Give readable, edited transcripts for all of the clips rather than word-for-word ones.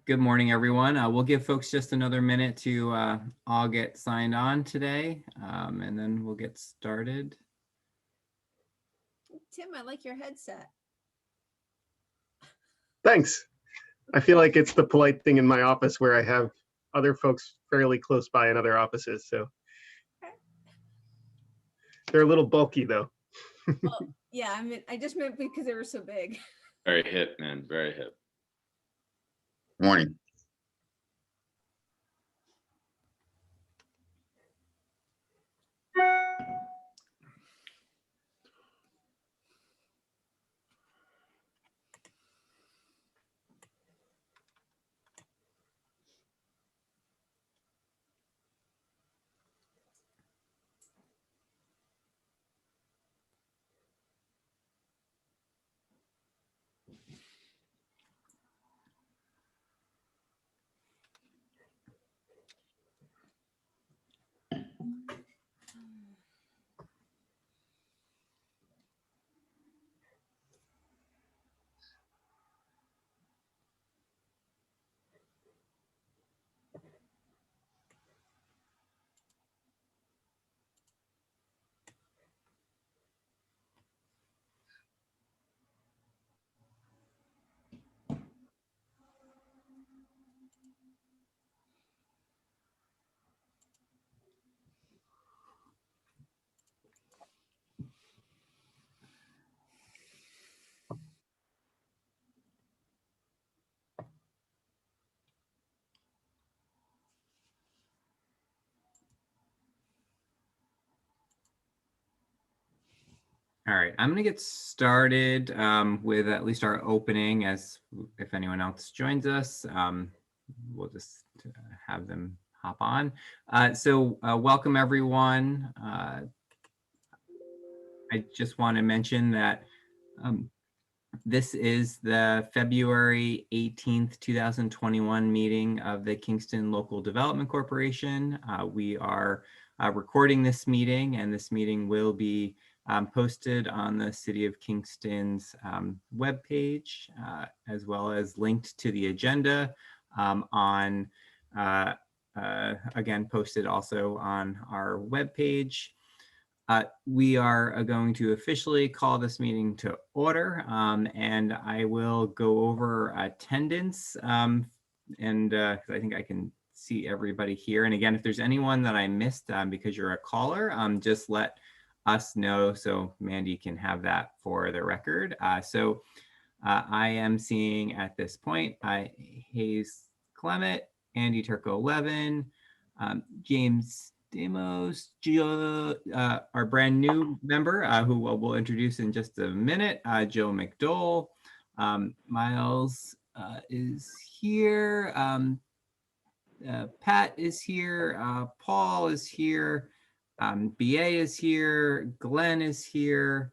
Good morning, everyone. We'll give folks just another minute to all get signed on today, and then we'll get started. Tim, I like your headset. Thanks. I feel like it's the polite thing in my office where I have other folks fairly close by in other offices, so they're a little bulky though. Well, yeah, I just meant because they were so big. Very hip, man. Very hip. Morning. All right, I'm going to get started with at least our opening, as if anyone else joins us, we'll just have them hop on. So welcome, everyone. I just want to mention that this is the February 18th, 2021 meeting of the Kingston Local Development Corporation. We are recording this meeting, and this meeting will be posted on the City of Kingston's webpage, as well as linked to the agenda again, posted also on our webpage. We are going to officially call this meeting to order, and I will go over attendance, and I think I can see everybody here. And again, if there's anyone that I missed because you're a caller, just let us know so Mandy can have that for the record. So I am seeing at this point Hayes Clement, Andy Turco Levin, James Demos, our brand new member who we'll introduce in just a minute, Joe Mcdole, Miles is here, Pat is here, Paul is here, BA is here, Glenn is here,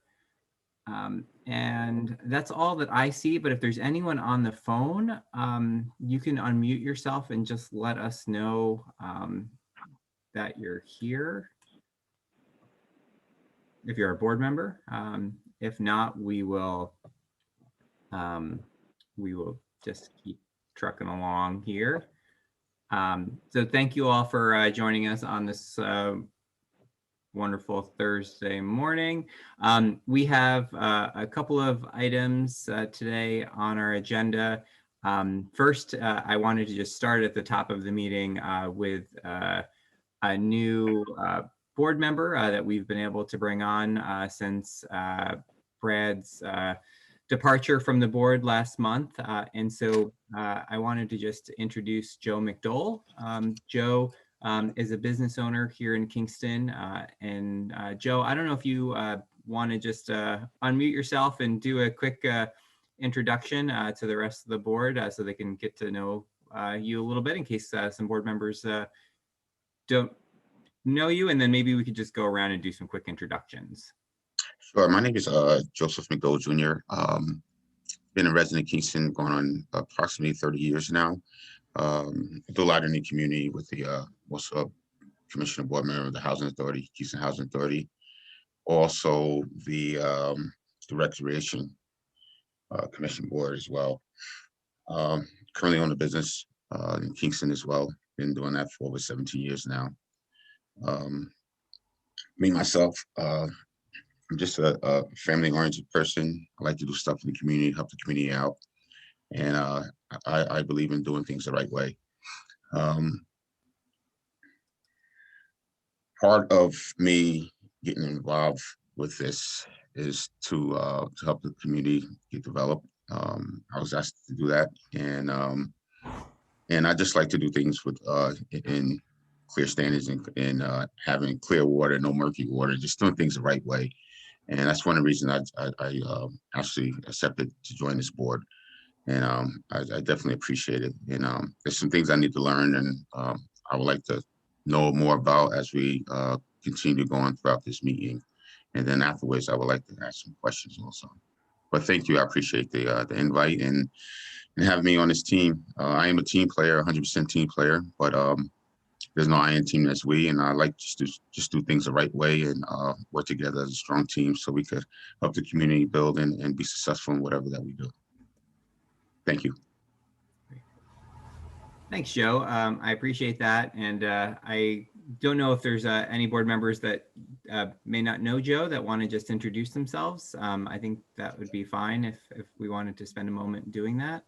and that's all that I see. But if there's anyone on the phone, you can unmute yourself and just let us know that you're here, if you're a board member. If not, we will just keep trucking along here. So thank you all for joining us on this wonderful Thursday morning. We have a couple of items today on our agenda. First, I wanted to just start at the top of the meeting with a new board member that we've been able to bring on since Brad's departure from the board last month. And so I wanted to just introduce Joe Mcdole. Joe is a business owner here in Kingston. And Joe, I don't know if you want to just unmute yourself and do a quick introduction to the rest of the board so they can get to know you a little bit, in case some board members don't know you, and then maybe we could just go around and do some quick introductions. Sure. My name is Joseph Mcdole Jr. Been a resident of Kingston going on approximately 30 years now. Do a lot in the community with the also commissioner board member of the Housing Authority, Kingston Housing Authority. Also the Recreation Commission board as well. currently own a business in Kingston as well. Been doing that for over 17 years now. Me, myself, I'm just a family-oriented person. I like to do stuff in the community, help the community out. And I believe in doing things the right way. Part of me getting involved with this is to help the community get developed. I was asked to do that, and I just like to do things with in clear standards and having clear water, no murky water, just doing things the right way. And that's one of the reasons I actually accepted to join this board. And I definitely appreciate it. And there's some things I need to learn, and I would like to know more about as we continue going throughout this meeting. And then afterwards, I would like to ask some questions also. But thank you. I appreciate the invite and having me on this team. I am a team player, 100% team player, but there's no I in team as we, and I like just do things the right way and work together as a strong team so we could help the community build and be successful in whatever that we do. Thank you. Thanks, Joe. I appreciate that. And I don't know if there's any board members that may not know Joe that want to just introduce themselves. I think that would be fine if we wanted to spend a moment doing that.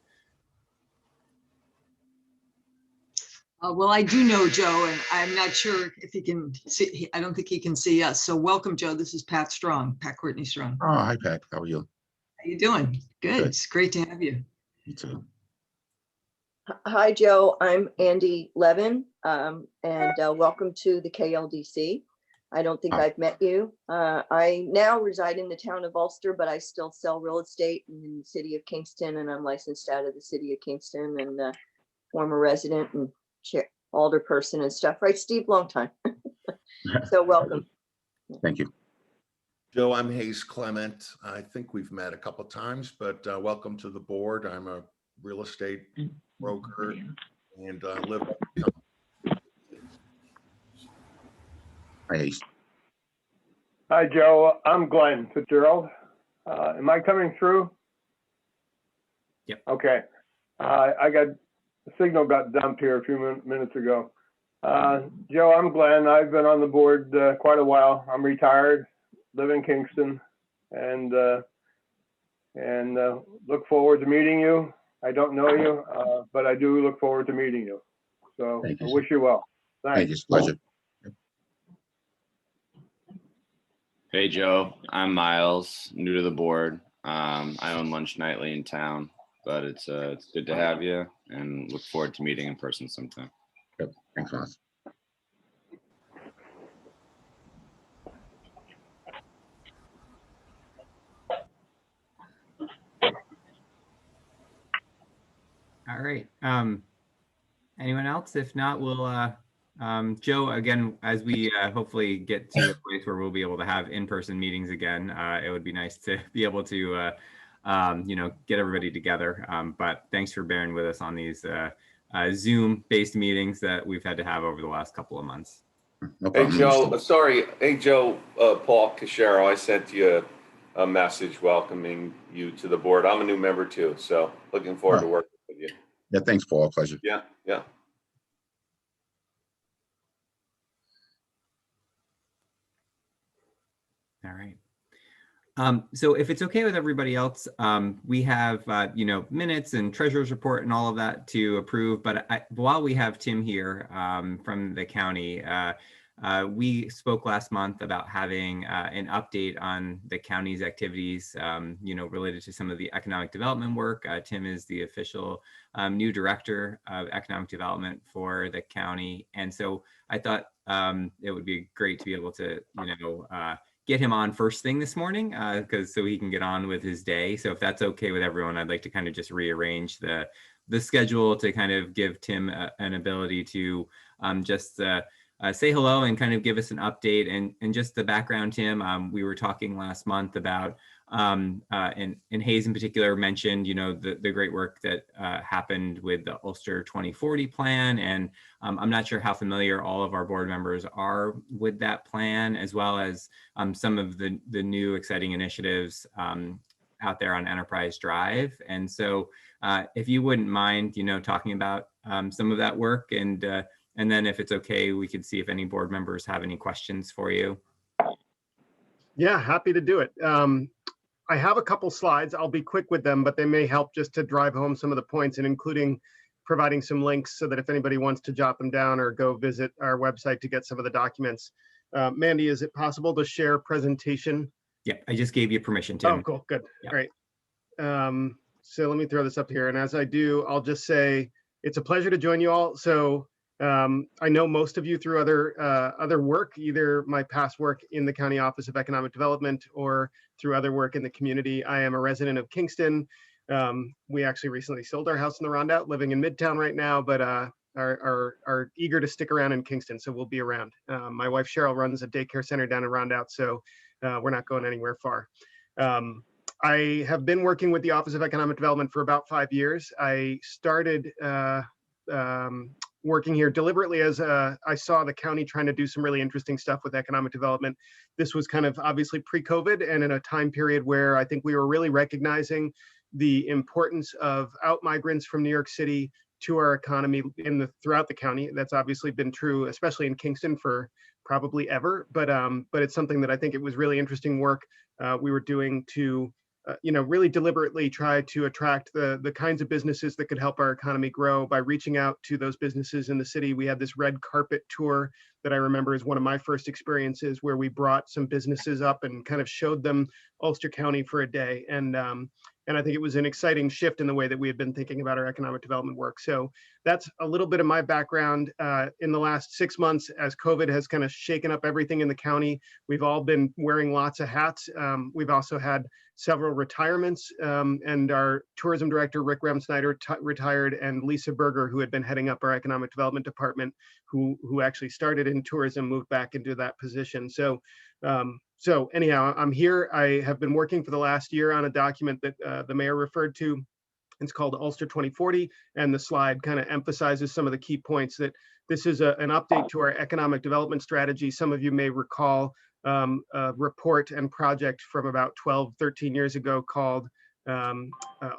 Well, I do know Joe, and I'm not sure if he can see. I don't think he can see us. So welcome, Joe. This is Pat Courtney Strong. Oh, hi, Pat. How are you? How you doing? Good. It's great to have you. You too. Hi, Joe. I'm Andy Levin, and welcome to the KLDC. I don't think I've met you. I now reside in the town of Ulster, but I still sell real estate in the city of Kingston, and I'm licensed out of the city of Kingston and former resident and alder person and stuff. Right, Steve? Long time. So welcome. Thank you. Joe, I'm Hayes Clement. I think we've met a couple of times, but welcome to the board. I'm a real estate broker and live. Hi, Ace. Hi, Joe. I'm Glenn Fitzgerald. Am I coming through? Yep. Okay. The signal got dumped here a few minutes ago. Joe, I'm Glenn. I've been on the board quite a while. I'm retired, live in Kingston, and look forward to meeting you. I don't know you, but I do look forward to meeting you. So I wish you well. Thanks. Thank you. It's a pleasure. Hey, Joe, I'm Miles, new to the board. I own Lunch Nightly in town, but it's good to have you and look forward to meeting in person sometime. Yep. Thanks, Miles. All right. Anyone else? If not, we'll Joe, again, as we hopefully get to a place where we'll be able to have in-person meetings again, it would be nice to be able to get everybody together. But thanks for bearing with us on these Zoom-based meetings that we've had to have over the last couple of months. No Hey, problem. Joe, sorry. Hey, Joe, Paul Cachero, I sent you a message welcoming you to the board. I'm a new member too, so looking forward to working with you. Yeah, thanks, Paul. Pleasure. Yeah, yeah. All right. So if it's okay with everybody else, we have, minutes and treasurer's report and all of that to approve. But while we have Tim here from the county, we spoke last month about having an update on the county's activities, related to some of the economic development work. Tim is the official new director of economic development for the county. And so I thought it would be great to be able to, get him on first thing this morning, so he can get on with his day. So if that's okay with everyone, I'd like to kind of just rearrange the schedule to kind of give Tim an ability to just say hello and kind of give us an update and just the background, Tim. We were talking last month about, and Hayes in particular mentioned, the great work that happened with the Ulster 2040 plan. And I'm not sure how familiar all of our board members are with that plan, as well as some of the new exciting initiatives out there on Enterprise Drive. And so if you wouldn't mind, talking about some of that work, and then if it's okay, we could see if any board members have any questions for you. Yeah, happy to do it. I have a couple slides. I'll be quick with them, but they may help just to drive home some of the points, and including providing some links so that if anybody wants to jot them down or go visit our website to get some of the documents. Mandy, is it possible to share presentation? Yeah, I just gave you permission, Tim. Oh, cool, good. Yeah. All right. So let me throw this up here. And as I do, I'll just say, it's a pleasure to join you all. So I know most of you through other work, either my past work in the County Office of Economic Development or through other work in the community. I am a resident of Kingston. We actually recently sold our house in the Rondout, living in Midtown right now, but are eager to stick around in Kingston, so we'll be around. My wife Cheryl runs a daycare center down in Rondout, so we're not going anywhere far. I have been working with the Office of Economic Development for about 5 years. I started working here deliberately as I saw the county trying to do some really interesting stuff with economic development. This was kind of obviously pre-COVID and in a time period where I think we were really recognizing the importance of out-migrants from New York City to our economy throughout the county. That's obviously been true, especially in Kingston, for probably ever. But it's something that I think it was really interesting work we were doing to really deliberately try to attract the kinds of businesses that could help our economy grow by reaching out to those businesses in the city. We had this red carpet tour that I remember is one of my first experiences, where we brought some businesses up and kind of showed them Ulster County for a day. And I think it was an exciting shift in the way that we had been thinking about our economic development work. So that's a little bit of my background. In the last 6 months, as COVID has kind of shaken up everything in the county, we've all been wearing lots of hats. We've also had several retirements, and our tourism director, Rick Remsnyder, retired, and Lisa Berger, who had been heading up our economic development department, who actually started in tourism, moved back into that position. So anyhow, I'm here. I have been working for the last year on a document that the mayor referred to. It's called Ulster 2040, and the slide kind of emphasizes some of the key points. That this is an update to our economic development strategy. Some of you may recall a report and project from about 12, 13 years ago called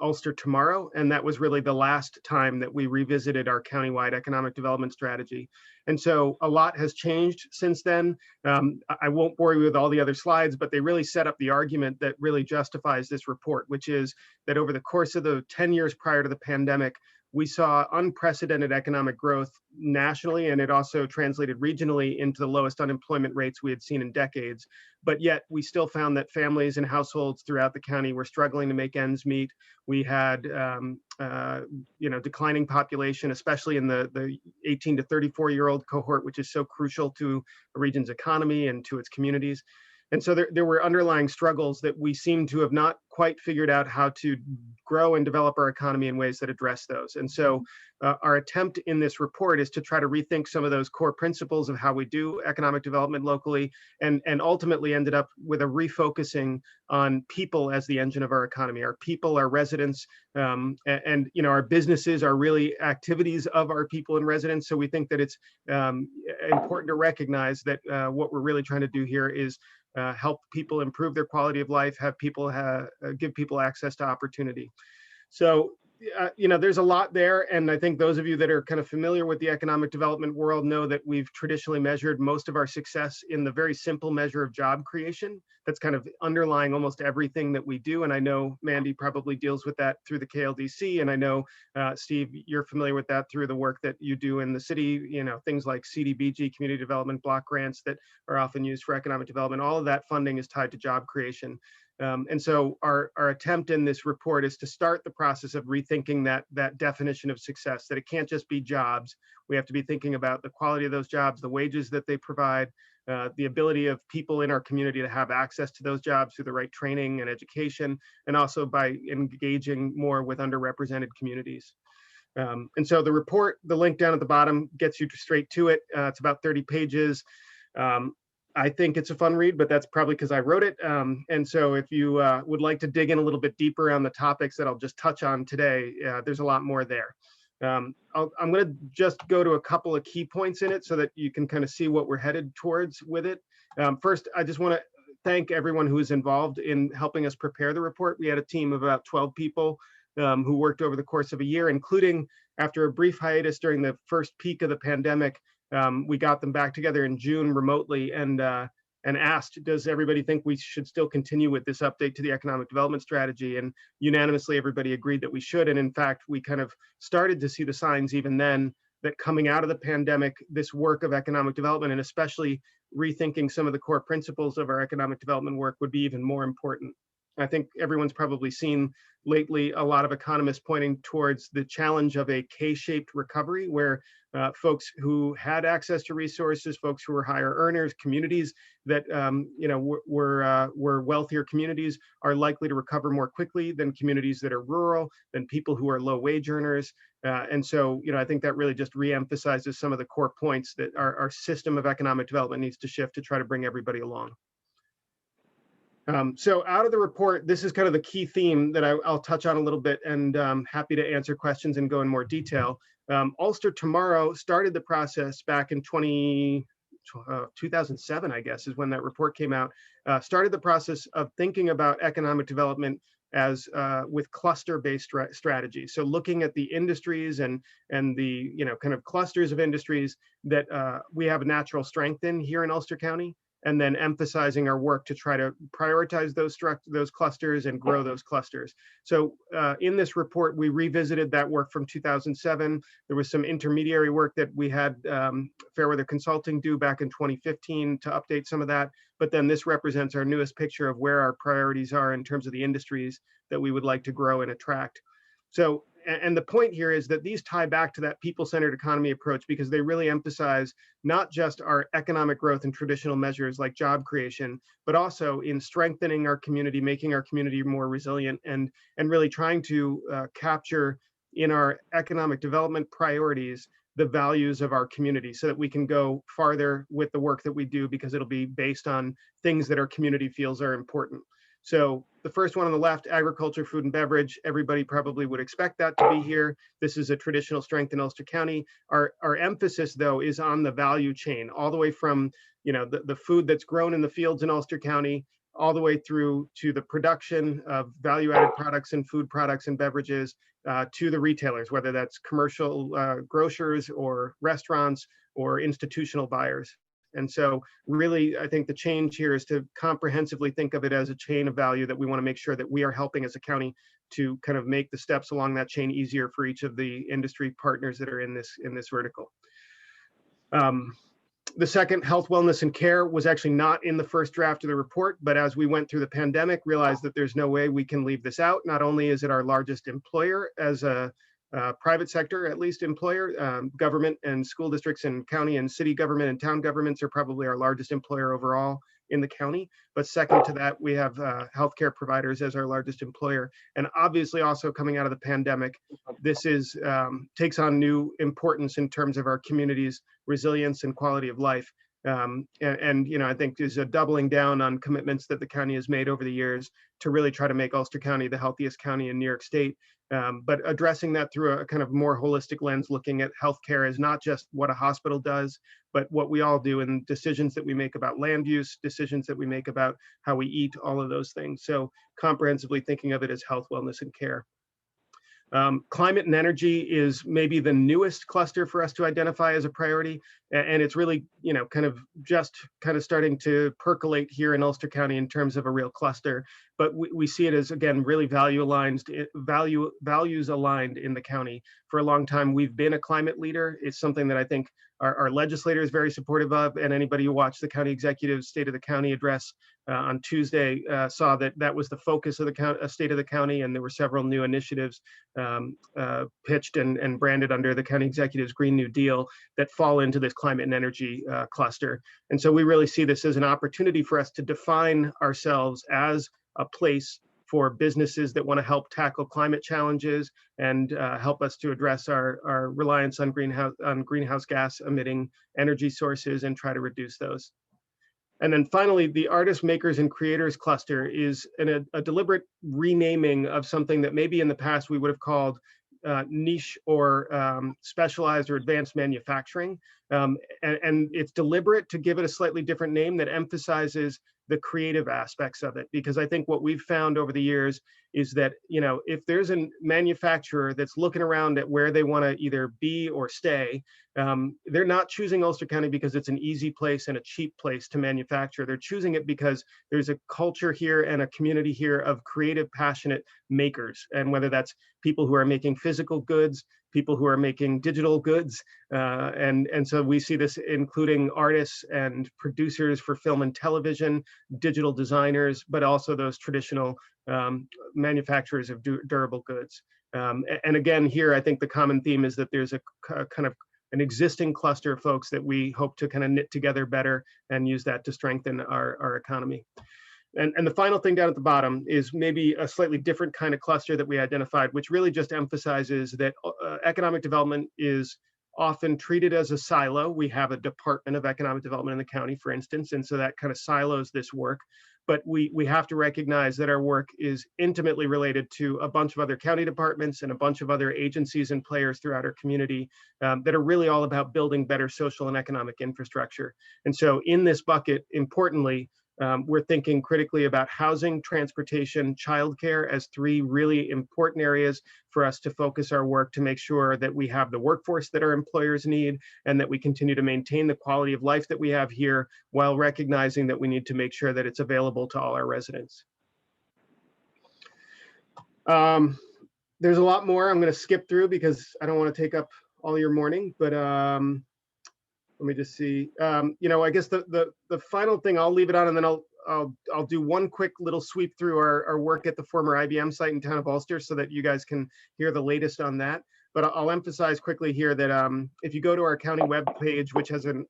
Ulster Tomorrow, and that was really the last time that we revisited our countywide economic development strategy. And so a lot has changed since then. I won't bore you with all the other slides, but they really set up the argument that really justifies this report, which is that over the course of the 10 years prior to the pandemic, we saw unprecedented economic growth nationally, and it also translated regionally into the lowest unemployment rates we had seen in decades. But yet we still found that families and households throughout the county were struggling to make ends meet. We had declining population, especially in the 18 to 34-year-old cohort, which is so crucial to a region's economy and to its communities. And so there were underlying struggles that we seem to have not quite figured out how to grow and develop our economy in ways that address those. And so our attempt in this report is to try to rethink some of those core principles of how we do economic development locally, and ultimately ended up with a refocusing on people as the engine of our economy. Our people, our residents, and our businesses are really activities of our people and residents. So we think that it's important to recognize that what we're really trying to do here is help people improve their quality of life, have people give people access to opportunity. So, there's a lot there. And I think those of you that are kind of familiar with the economic development world know that we've traditionally measured most of our success in the very simple measure of job creation. That's kind of underlying almost everything that we do. And I know Mandy probably deals with that through the KLDC. And I know, Steve, you're familiar with that through the work that you do in the city, things like CDBG, community development block grants that are often used for economic development. All of that funding is tied to job creation. And so our attempt in this report is to start the process of rethinking that definition of success, that it can't just be jobs. We have to be thinking about the quality of those jobs, the wages that they provide, the ability of people in our community to have access to those jobs through the right training and education, and also by engaging more with underrepresented communities. And so the report, the link down at the bottom, gets you straight to it. It's about 30 pages. I think it's a fun read, but that's probably because I wrote it. And so if you would like to dig in a little bit deeper on the topics that I'll just touch on today, there's a lot more there. I'm going to just go to a couple of key points in it so that you can kind of see what we're headed towards with it. First, I just want to thank everyone who was involved in helping us prepare the report. We had a team of about 12 people who worked over the course of a year, including after a brief hiatus during the first peak of the pandemic. We got them back together in June remotely and asked, does everybody think we should still continue with this update to the economic development strategy? And unanimously, everybody agreed that we should. And in fact, we kind of started to see the signs even then that coming out of the pandemic, this work of economic development, and especially rethinking some of the core principles of our economic development work, would be even more important. I think everyone's probably seen lately a lot of economists pointing towards the challenge of a K-shaped recovery, where folks who had access to resources, folks who were higher earners, communities that were wealthier communities, are likely to recover more quickly than communities that are rural, than people who are low wage earners. And so, I think that really just reemphasizes some of the core points that our system of economic development needs to shift to try to bring everybody along. So out of the report, this is kind of the key theme that I'll touch on a little bit, and happy to answer questions and go in more detail. Ulster Tomorrow started the process back in 2007, I guess, is when that report came out, started the process of thinking about economic development as with cluster-based strategies. So looking at the industries and the kind of clusters of industries that we have a natural strength in here in Ulster County, and then emphasizing our work to try to prioritize those clusters and grow those clusters. So in this report, we revisited that work from 2007. There was some intermediary work that we had Fairweather Consulting do back in 2015 to update some of that. But then this represents our newest picture of where our priorities are in terms of the industries that we would like to grow and attract. So, and the point here is that these tie back to that people-centered economy approach, because they really emphasize not just our economic growth and traditional measures like job creation, but also in strengthening our community, making our community more resilient, and really trying to capture in our economic development priorities the values of our community, so that we can go farther with the work that we do, because it'll be based on things that our community feels are important. So the first one on the left, agriculture, food and beverage, everybody probably would expect that to be here. This is a traditional strength in Ulster County. Our emphasis, though, is on the value chain, all the way from the food that's grown in the fields in Ulster County, all the way through to the production of value-added products and food products and beverages, to the retailers, whether that's commercial grocers or restaurants or institutional buyers. And so really, I think the change here is to comprehensively think of it as a chain of value that we want to make sure that we are helping as a county to kind of make the steps along that chain easier for each of the industry partners that are in this vertical. The second, health, wellness, and care, was actually not in the first draft of the report, but as we went through the pandemic, realized that there's no way we can leave this out. Not only is it our largest employer as a private sector, at least employer, government and school districts and county and city government and town governments are probably our largest employer overall in the county. But second to that, we have healthcare providers as our largest employer. And obviously also coming out of the pandemic, this is takes on new importance in terms of our community's resilience and quality of life. And I think is a doubling down on commitments that the county has made over the years to really try to make Ulster County the healthiest county in New York State. But addressing that through a kind of more holistic lens, looking at healthcare as not just what a hospital does, but what we all do, and decisions that we make about land use, decisions that we make about how we eat, all of those things. So comprehensively thinking of it as health, wellness, and care. Climate and energy is maybe the newest cluster for us to identify as a priority. And it's really, kind of starting to percolate here in Ulster County in terms of a real cluster. But we see it as, again, really values aligned in the county. For a long time, we've been a climate leader. It's something that I think our legislator is very supportive of, and anybody who watched the county executive's State of the County address on Tuesday saw that was the focus of the state of the county, and there were several new initiatives pitched and branded under the county executive's Green New Deal that fall into this climate and energy cluster. And so we really see this as an opportunity for us to define ourselves as a place for businesses that want to help tackle climate challenges and help us to address our reliance on greenhouse gas emitting energy sources and try to reduce those. And then finally, the artists, makers, and creators cluster is a deliberate renaming of something that maybe in the past we would have called niche or specialized or advanced manufacturing. And it's deliberate to give it a slightly different name that emphasizes the creative aspects of it. Because I think what we've found over the years is that, you know, if there's a manufacturer that's looking around at where they want to either be or stay, they're not choosing Ulster County because it's an easy place and a cheap place to manufacture. They're choosing it because there's a culture here and a community here of creative, passionate makers. And whether that's people who are making physical goods, people who are making digital goods. And so we see this including artists and producers for film and television, digital designers, but also those traditional manufacturers of durable goods. And again, here, I think the common theme is that there's a kind of an existing cluster of folks that we hope to kind of knit together better and use that to strengthen our economy. And the final thing down at the bottom is maybe a slightly different kind of cluster that we identified, which really just emphasizes that economic development is often treated as a silo. We have a Department of Economic Development in the county, for instance, and so that kind of silos this work. But we have to recognize that our work is intimately related to a bunch of other county departments and a bunch of other agencies and players throughout our community that are really all about building better social and economic infrastructure. And so in this bucket, importantly, we're thinking critically about housing, transportation, childcare as three really important areas for us to focus our work to make sure that we have the workforce that our employers need and that we continue to maintain the quality of life that we have here while recognizing that we need to make sure that it's available to all our residents. There's a lot more I'm going to skip through because I don't want to take up all your morning, but let me just see. You know, I guess the final thing, I'll leave it on, and then I'll do one quick little sweep through our work at the former IBM site in town of Ulster so that you guys can hear the latest on that. But I'll emphasize quickly here that if you go to our county webpage, which has an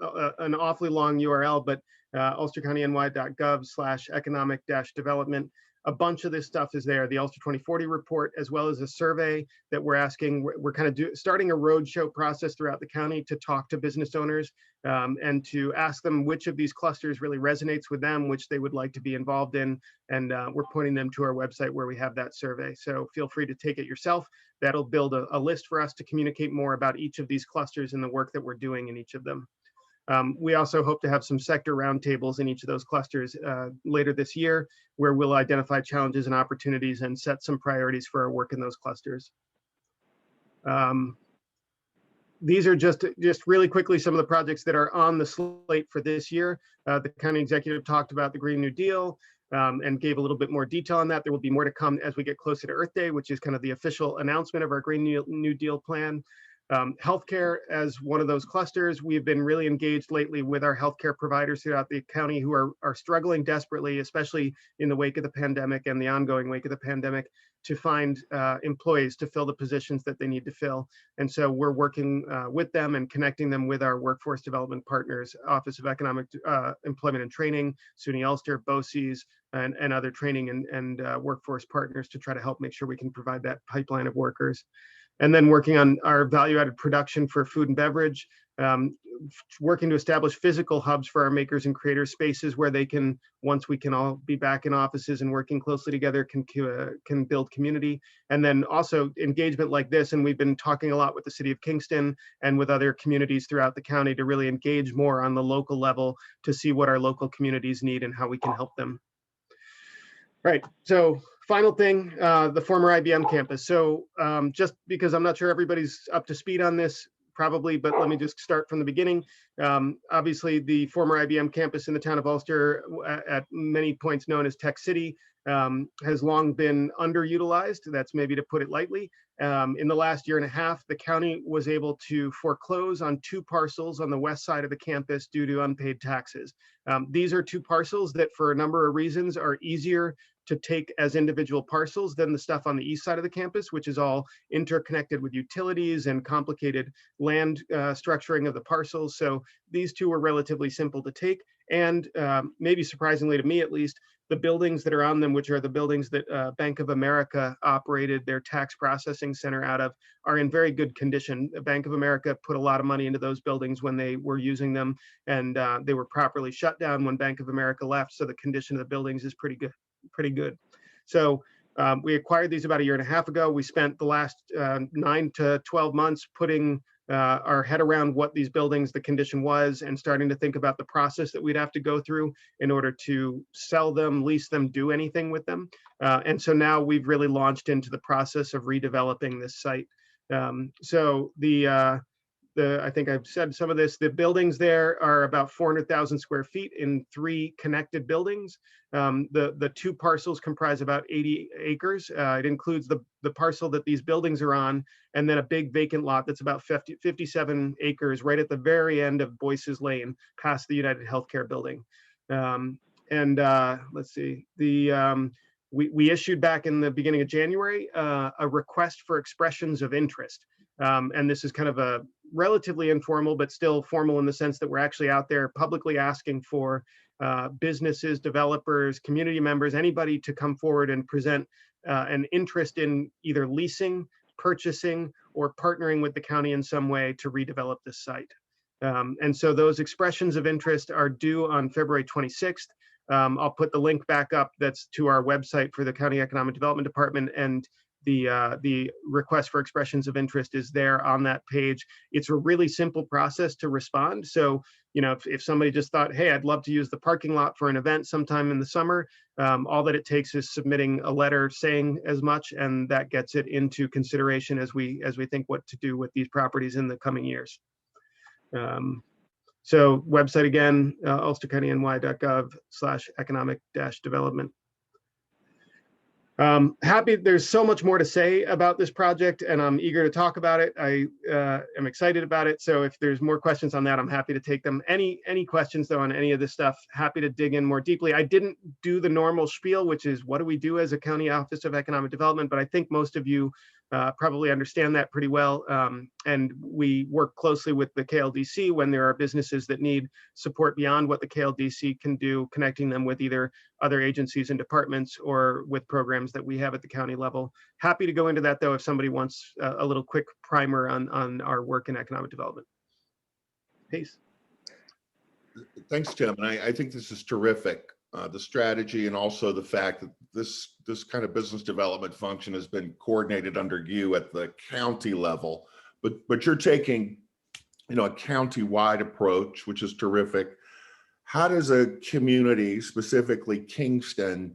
awfully long URL, but ulstercountyny.gov/economic-development. A bunch of this stuff is there. The Ulster 2040 report, as well as a survey that we're asking. We're kind of starting a roadshow process throughout the county to talk to business owners and to ask them which of these clusters really resonates with them, which they would like to be involved in. And we're pointing them to our website where we have that survey. So feel free to take it yourself. That'll build a list for us to communicate more about each of these clusters and the work that we're doing in each of them. We also hope to have some sector roundtables in each of those clusters later this year, where we'll identify challenges and opportunities and set some priorities for our work in those clusters. These are just really quickly some of the projects that are on the slate for this year. The county executive talked about the Green New Deal and gave a little bit more detail on that. There will be more to come as we get closer to Earth Day, which is kind of the official announcement of our Green New Deal plan. Healthcare as one of those clusters. We've been really engaged lately with our healthcare providers throughout the county who are struggling desperately, especially in the wake of the pandemic and the ongoing wake of the pandemic, to find employees to fill the positions that they need to fill. And so we're working with them and connecting them with our workforce development partners, Office of Economic Employment and Training, SUNY Ulster, BOCES, and other training and workforce partners to try to help make sure we can provide that pipeline of workers. And then working on our value-added production for food and beverage, working to establish physical hubs for our makers and creators, spaces where they can, once we can all be back in offices and working closely together, can build community. And then also engagement like this, and we've been talking a lot with the city of Kingston and with other communities throughout the county to really engage more on the local level to see what our local communities need and how we can help them. Right, so final thing, the former IBM campus. So just because I'm not sure everybody's up to speed on this, probably, but let me just start from the beginning. Obviously, the former IBM campus in the town of Ulster, at many points known as Tech City, has long been underutilized. That's maybe to put it lightly. In the last year and a half, the county was able to foreclose on 2 parcels on the west side of the campus due to unpaid taxes. These are 2 parcels that, for a number of reasons, are easier to take as individual parcels than the stuff on the east side of the campus, which is all interconnected with utilities and complicated land structuring of the parcels. So these 2 were relatively simple to take. And maybe surprisingly to me at least, the buildings that are on them, which are the buildings that Bank of America operated their tax processing center out of, are in very good condition. Bank of America put a lot of money into those buildings when they were using them, and they were properly shut down when Bank of America left. So the condition of the buildings is pretty good. So we acquired these about a year and a half ago. We spent the last 9 to 12 months putting our head around what these buildings, the condition was, and starting to think about the process that we'd have to go through in order to sell them, lease them, do anything with them. And so now we've really launched into the process of redeveloping this site. So I think I've said some of this, the buildings there are about 400,000 square feet in 3 connected buildings. The 2 parcels comprise about 80 acres. It includes the parcel that these buildings are on, and then a big vacant lot that's about 57 acres right at the very end of Boyce's Lane, past the United Healthcare building. Let's see, we issued back in the beginning of January a request for expressions of interest. And this is kind of a relatively informal, but still formal in the sense that we're actually out there publicly asking for businesses, developers, community members, anybody to come forward and present an interest in either leasing, purchasing, or partnering with the county in some way to redevelop this site. And so those expressions of interest are due on February 26th. I'll put the link back up that's to our website for the County Economic Development Department, and the request for expressions of interest is there on that page. It's a really simple process to respond. So, you know, if somebody just thought, hey, I'd love to use the parking lot for an event sometime in the summer, all that it takes is submitting a letter saying as much, and that gets it into consideration as we think what to do with these properties in the coming years. So website again, ulstercountyny.gov/economic-development. Happy, there's so much more to say about this project, and I'm eager to talk about it. I am excited about it. So if there's more questions on that, I'm happy to take them. Any questions though on any of this stuff, happy to dig in more deeply. I didn't do the normal spiel, which is what do we do as a County Office of Economic Development, but I think most of you probably understand that pretty well. And we work closely with the KLDC when there are businesses that need support beyond what the KLDC can do, connecting them with either other agencies and departments or with programs that we have at the county level. Happy to go into that though, if somebody wants a little quick primer on our work in economic development. Peace. Thanks, Tim. And I think this is terrific. The strategy and also the fact that this kind of business development function has been coordinated under you at the county level, but you're taking, you know, a county-wide approach, which is terrific. How does a community, specifically Kingston,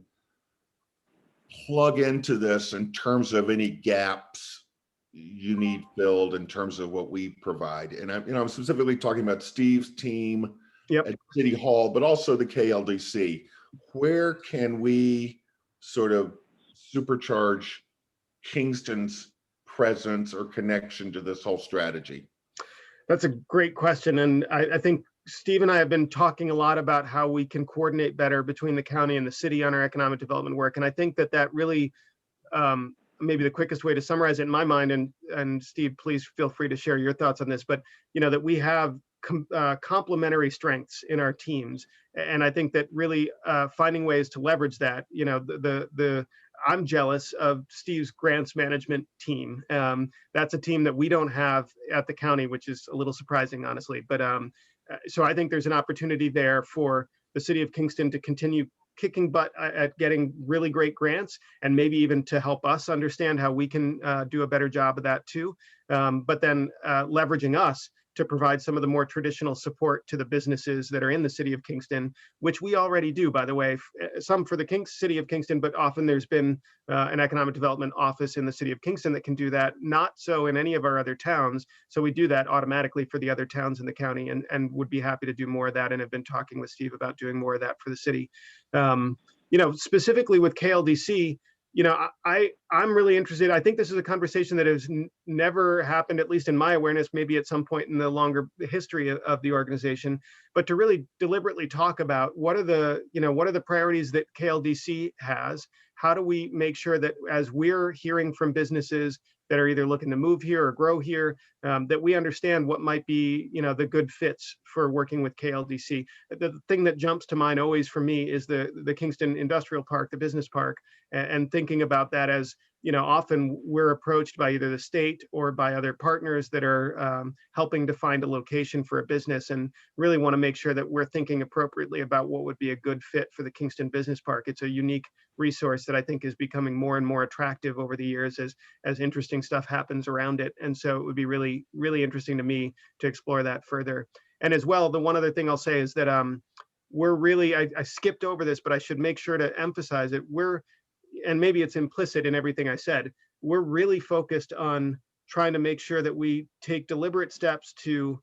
plug into this in terms of any gaps you need filled in terms of what we provide? And I'm specifically talking about Steve's team at City Hall, but also the KLDC. Where can we sort of supercharge Kingston's presence or connection to this whole strategy? That's a great question. And I think Steve and I have been talking a lot about how we can coordinate better between the county and the city on our economic development work. And I think that really, maybe the quickest way to summarize it in my mind, and Steve, please feel free to share your thoughts on this, but you know, that we have complementary strengths in our teams. And I think that really finding ways to leverage that, you know, I'm jealous of Steve's grants management team. That's a team that we don't have at the county, which is a little surprising, honestly. But so I think there's an opportunity there for the city of Kingston to continue kicking butt at getting really great grants, and maybe even to help us understand how we can do a better job of that too. But then leveraging us to provide some of the more traditional support to the businesses that are in the city of Kingston, which we already do, by the way, some for the city of Kingston, but often there's been an economic development office in the city of Kingston that can do that, not so in any of our other towns. So we do that automatically for the other towns in the county, and would be happy to do more of that, and have been talking with Steve about doing more of that for the city. You know, specifically with KLDC, you know, I'm really interested. I think this is a conversation that has never happened, at least in my awareness, maybe at some point in the longer history of the organization, but to really deliberately talk about what are the priorities that KLDC has? How do we make sure that as we're hearing from businesses that are either looking to move here or grow here, that we understand what might be, you know, the good fits for working with KLDC. The thing that jumps to mind always for me is the Kingston Industrial Park, the business park, and thinking about that as often we're approached by either the state or by other partners that are helping to find a location for a business, and really want to make sure that we're thinking appropriately about what would be a good fit for the Kingston Business Park. It's a unique resource that I think is becoming more and more attractive over the years as interesting stuff happens around it. And so it would be really, really interesting to me to explore that further. And as well, the one other thing I'll say is that we're really, I skipped over this, but I should make sure to emphasize it. And maybe it's implicit in everything I said, we're really focused on trying to make sure that we take deliberate steps to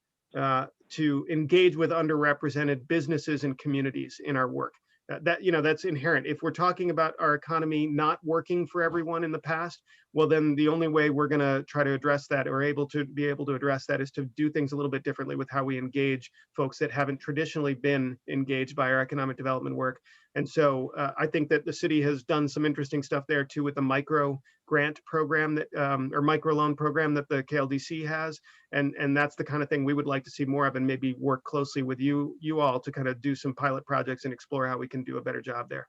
engage with underrepresented businesses and communities in our work. That's inherent. If we're talking about our economy not working for everyone in the past, well, then the only way we're going to try to address that, or able to address that, is to do things a little bit differently with how we engage folks that haven't traditionally been engaged by our economic development work. And so I think that the city has done some interesting stuff there too, with the micro grant program that, or micro loan program that the KLDC has. And that's the kind of thing we would like to see more of, and maybe work closely with you all to kind of do some pilot projects and explore how we can do a better job there.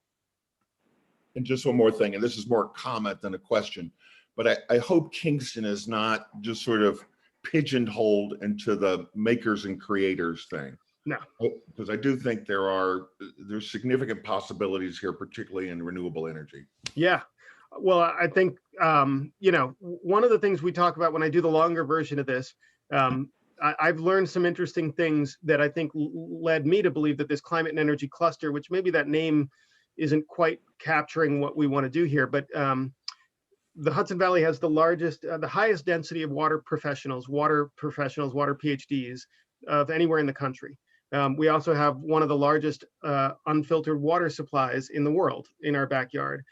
And just one more thing, and this is more a comment than a question, but I hope Kingston is not just sort of pigeonholed into the makers and creators thing. No, because I do think there's significant possibilities here, particularly in renewable energy. Yeah. Well, I think, one of the things we talk about when I do the longer version of this, I've learned some interesting things that I think led me to believe that this climate and energy cluster, which maybe that name isn't quite capturing what we want to do here, but the Hudson Valley has the highest density of water professionals, water PhDs of anywhere in the country. We also have one of the largest unfiltered water supplies in the world in our backyard.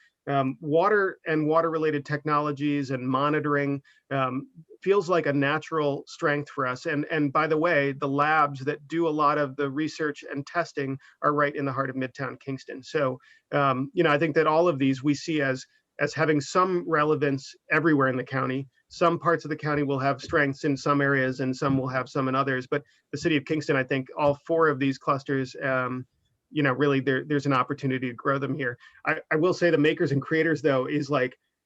Water and water-related technologies and monitoring feels like a natural strength for us. And by the way, the labs that do a lot of the research and testing are right in the heart of Midtown Kingston. So, I think that all of these we see as having some relevance everywhere in the county. Some parts of the county will have strengths in some areas, and some will have some in others. But the city of Kingston, I think all four of these clusters, really there's an opportunity to grow them here. I will say the makers and creators, though, is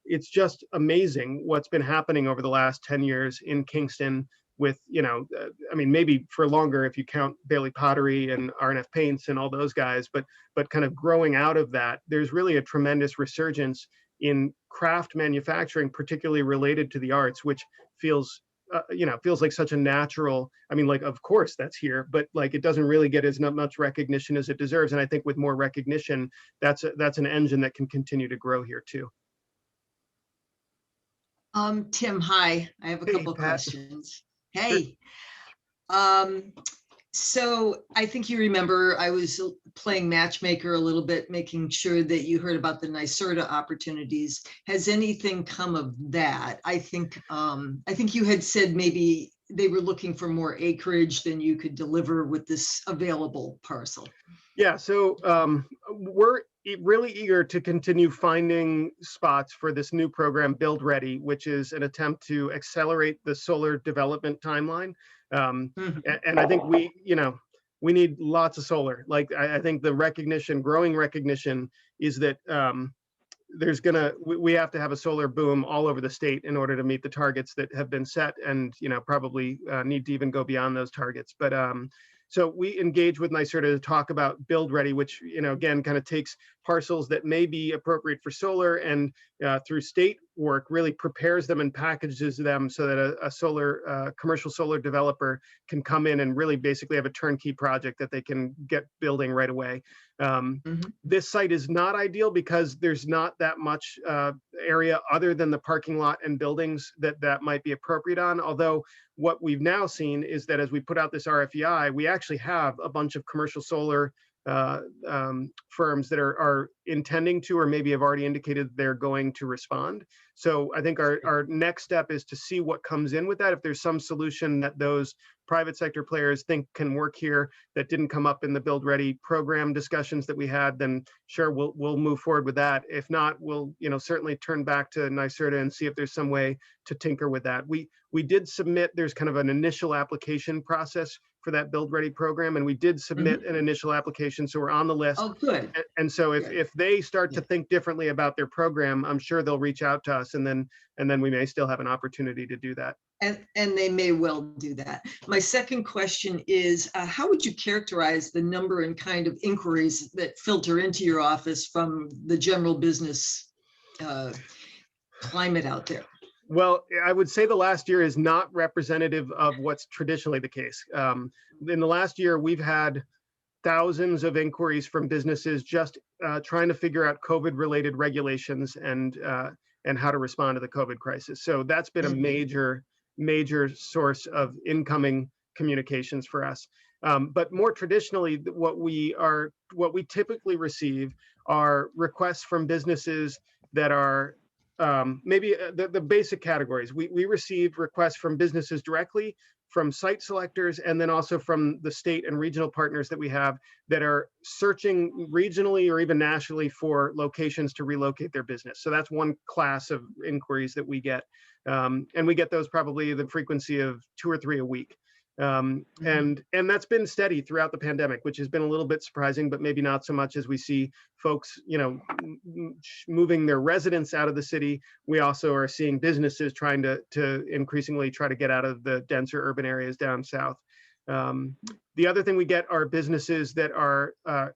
it's just amazing what's been happening over the last 10 years in Kingston with, maybe for longer if you count Bailey Pottery and RNF Paints and all those guys, but kind of growing out of that, there's really a tremendous resurgence in craft manufacturing, particularly related to the arts, which feels like such a natural, of course that's here, but it doesn't really get as much recognition as it deserves. And I think with more recognition, that's an engine that can continue to grow here too. Tim, hi. I have a couple Pat. questions. Hey. So I think you remember I was playing matchmaker a little bit, making sure that you heard about the NYSERDA opportunities. Has anything come of that? I think you had said maybe they were looking for more acreage than you could deliver with this available parcel. Yeah, so we're really eager to continue finding spots for this new program, Build Ready, which is an attempt to accelerate the solar development timeline. And I think we need lots of solar. I think the growing recognition is that we have to have a solar boom all over the state in order to meet the targets that have been set, and probably need to even go beyond those targets. But so we engage with NYSERDA to talk about Build Ready, which again kind of takes parcels that may be appropriate for solar, and through state work really prepares them and packages them so that a commercial solar developer can come in and really basically have a turnkey project that they can get building right away. This site is not ideal because there's not that much area other than the parking lot and buildings that might be appropriate on. Although what we've now seen is that as we put out this RFEI, we actually have a bunch of commercial solar firms that are intending to, or maybe have already indicated they're going to respond. So I think our next step is to see what comes in with that. If there's some solution that those private sector players think can work here that didn't come up in the Build Ready program discussions that we had, then sure, we'll move forward with that. If not, we'll certainly turn back to NYSERDA and see if there's some way to tinker with that. We did submit, there's kind of an initial application process that Build Ready program, and we did submit an initial application, so we're on the list. Oh, good. And so Good. if they start to Yeah. think differently about their program, I'm sure they'll reach out to us, and then we may still have an opportunity to do that. And they may well do that. My second question is, how would you characterize the number and kind of inquiries that filter into your office from the general business climate out there? Well, I would say the last year is not representative of what's traditionally the case. In the last year, we've had thousands of inquiries from businesses just trying to figure out COVID-related regulations and how to respond to the COVID crisis. So that's been a major source of incoming communications for us. But more traditionally, what we typically receive are requests from businesses that are maybe the basic categories. We receive requests from businesses directly, from site selectors, and then also from the state and regional partners that we have that are searching regionally or even nationally for locations to relocate their business. So that's one class of inquiries that we get. And we get those probably the frequency of 2 or 3 a week. And that's been steady throughout the pandemic, which has been a little bit surprising, but maybe not so much as we see folks, moving their residents out of the city. We also are seeing businesses trying to increasingly try to get out of the denser urban areas down south. The other thing we get are businesses that are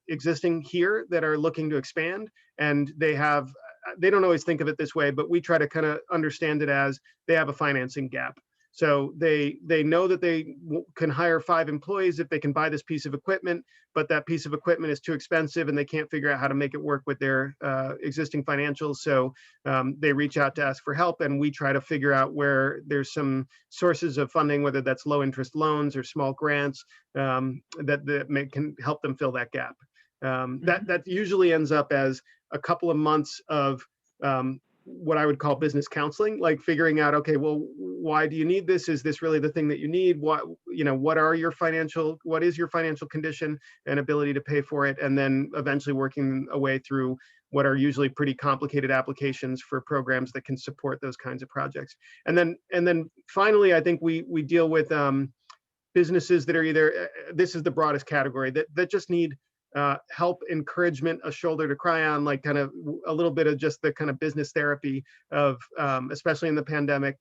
existing here that are looking to expand, and they don't always think of it this way, but we try to kind of understand it as they have a financing gap. So they know that they can hire 5 employees if they can buy this piece of equipment, but that piece of equipment is too expensive and they can't figure out how to make it work with their existing financials. So they reach out to us for help, and we try to figure out where there's some sources of funding, whether that's low interest loans or small grants that can help them fill that gap. That usually ends up as a couple of months of what I would call business counseling, like figuring out, okay, well, why do you need this? Is this really the thing that you need? What is your financial condition and ability to pay for it? And then eventually working a way through what are usually pretty complicated applications for programs that can support those kinds of projects. And then finally, I think we deal with businesses that are either, this is the broadest category, that just need help, encouragement, a shoulder to cry on, like kind of a little bit of just the kind of business therapy of, especially in the pandemic,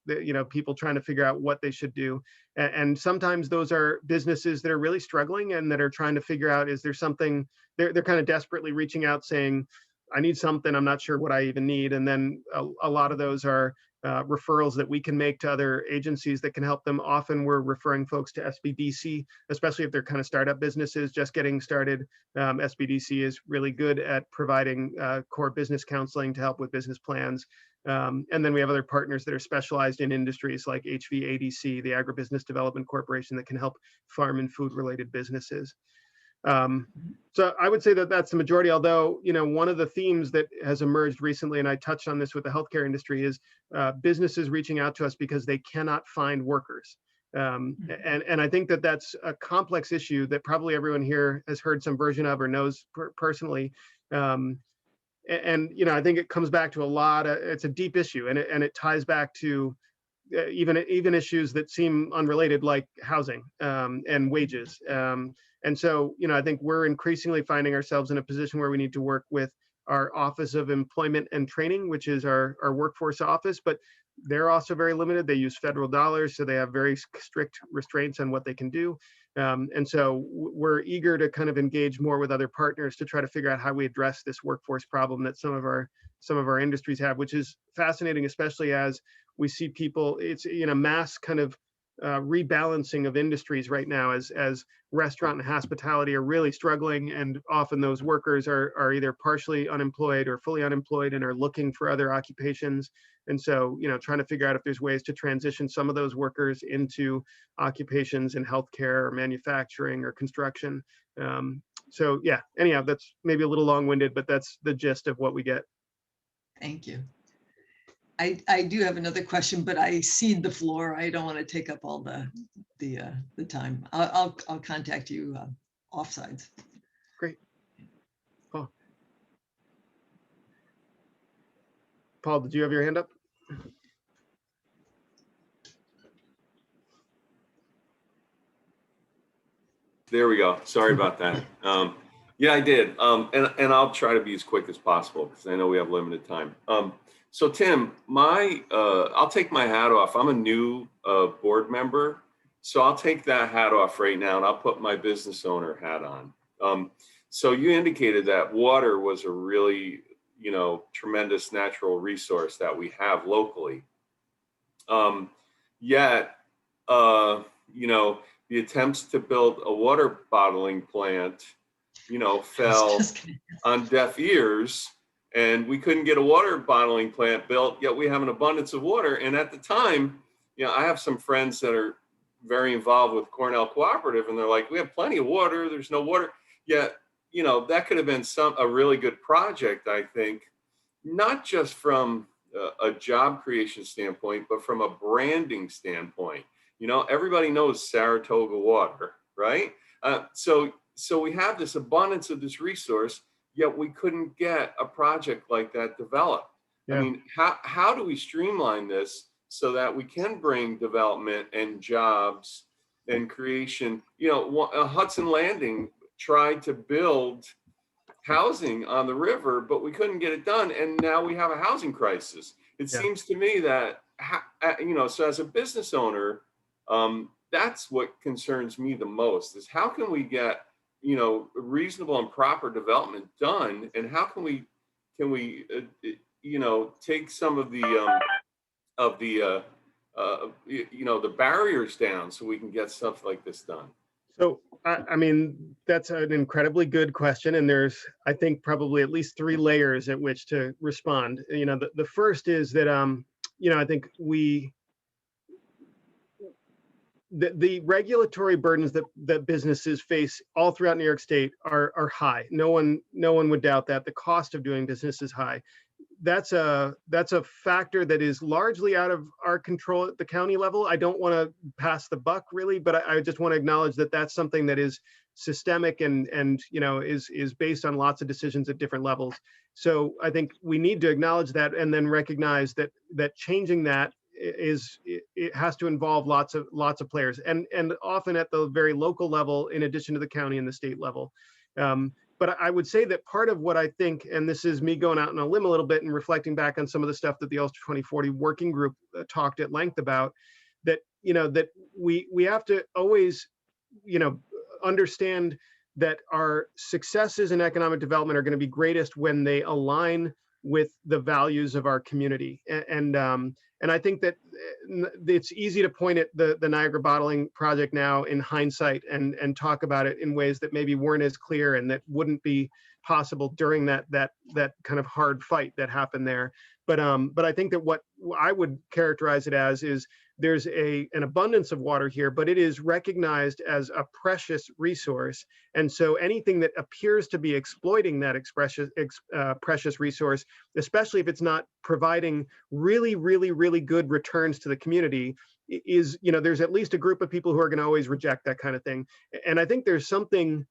people trying to figure out what they should do. And sometimes those are businesses that are really struggling and that are trying to figure out, is there something, they're kind of desperately reaching out saying, I need something, I'm not sure what I even need. And then a lot of those are referrals that we can make to other agencies that can help them. Often we're referring folks to SBDC, especially if they're kind of startup businesses just getting started. SBDC is really good at providing core business counseling to help with business plans. And then we have other partners that are specialized in industries like HVADC, the Agribusiness Development Corporation, that can help farm and food related businesses. So I would say that that's the majority, although, one of the themes that has emerged recently, and I touched on this with the healthcare industry, is businesses reaching out to us because they cannot find workers. And I think that that's a complex issue that probably everyone here has heard some version of or knows personally. And I think it comes back to it's a deep issue, and it ties back to even issues that seem unrelated, like housing and wages. And so, I think we're increasingly finding ourselves in a position where we need to work with our Office of Employment and Training, which is our workforce office, but they're also very limited. They use federal dollars, so they have very strict restraints on what they can do. And so we're eager to kind of engage more with other partners to try to figure out how we address this workforce problem that some of our industries have, which is fascinating, especially as we see people, it's mass kind of rebalancing of industries right now as restaurant and hospitality are really struggling, and often those workers are either partially unemployed or fully unemployed and are looking for other occupations. And so, trying to figure out if there's ways to transition some of those workers into occupations in healthcare or manufacturing or construction. So yeah, anyhow, that's maybe a little long-winded, but that's the gist of what we get. Thank you. I do have another question, but I cede the floor. I don't want to take up all the time. I'll contact you offsides. Great. Paul, did you have your hand up? there we go. Sorry about that. Yeah, I did. And I'll try to be as quick as possible because I know we have limited time. So Tim, I'll take my hat off. I'm a new board member, so I'll take that hat off right now and I'll put my business owner hat on. So you indicated that water was a really, tremendous natural resource that we have locally. Yet, the attempts to build a water bottling plant, fell on deaf ears, and we couldn't get a water bottling plant built, yet we have an abundance of water. And at the time, I have some friends that are very involved with Cornell Cooperative, and they're like, we have plenty of water, there's no water. Yet, that could have been a really good project, I think, not just from a job creation standpoint, but from a branding standpoint. Everybody knows Saratoga water, right? So we have this abundance of this resource, yet we couldn't get a project like that developed. Yeah. I mean, how do we streamline this so that we can bring development and jobs and creation? Hudson Landing tried to build housing on the river, but we couldn't get it done. And now we have a housing crisis. It seems to me that, so as a business owner, that's what concerns me the most is how can we get, reasonable and proper development done? And how can we take some of the barriers down so we can get stuff like this done? So, I mean, that's an incredibly good question. And there's, I think, probably at least 3 layers at which to respond. The first is that, I think the regulatory burdens that businesses face all throughout New York State are high. No one would doubt that. The cost of doing business is high. That's a factor that is largely out of our control at the county level. I don't want to pass the buck really, but I just want to acknowledge that that's something that is systemic and is based on lots of decisions at different levels. So I think we need to acknowledge that and then recognize that changing that it has to involve lots of players and often at the very local level in addition to the county and the state level. But I would say that part of what I think, and this is me going out on a limb a little bit and reflecting back on some of the stuff that the Ulster 2040 working group talked at length about, that that we have to always understand that our successes in economic development are going to be greatest when they align with the values of our community. And I think that it's easy to point at the Niagara bottling project now in hindsight and talk about it in ways that maybe weren't as clear and that wouldn't be possible during that kind of hard fight that happened there. But I think that what I would characterize it as is there's an abundance of water here, but it is recognized as a precious resource. And so anything that appears to be exploiting that precious resource, especially if it's not providing really, really, really good returns to the community, is, there's at least a group of people who are going to always reject that kind of thing. And I think there's something,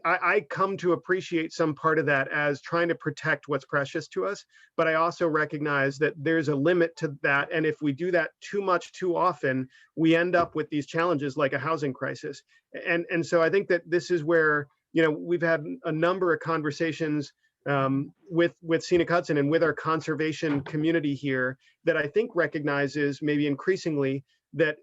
I come to appreciate some part of that as trying to protect what's precious to us, but I also recognize that there's a limit to that. And if we do that too much, too often, we end up with these challenges like a housing crisis. And so I think that this is where, we've had a number of conversations with Scenic Hudson and with our conservation community here that I think recognizes maybe increasingly that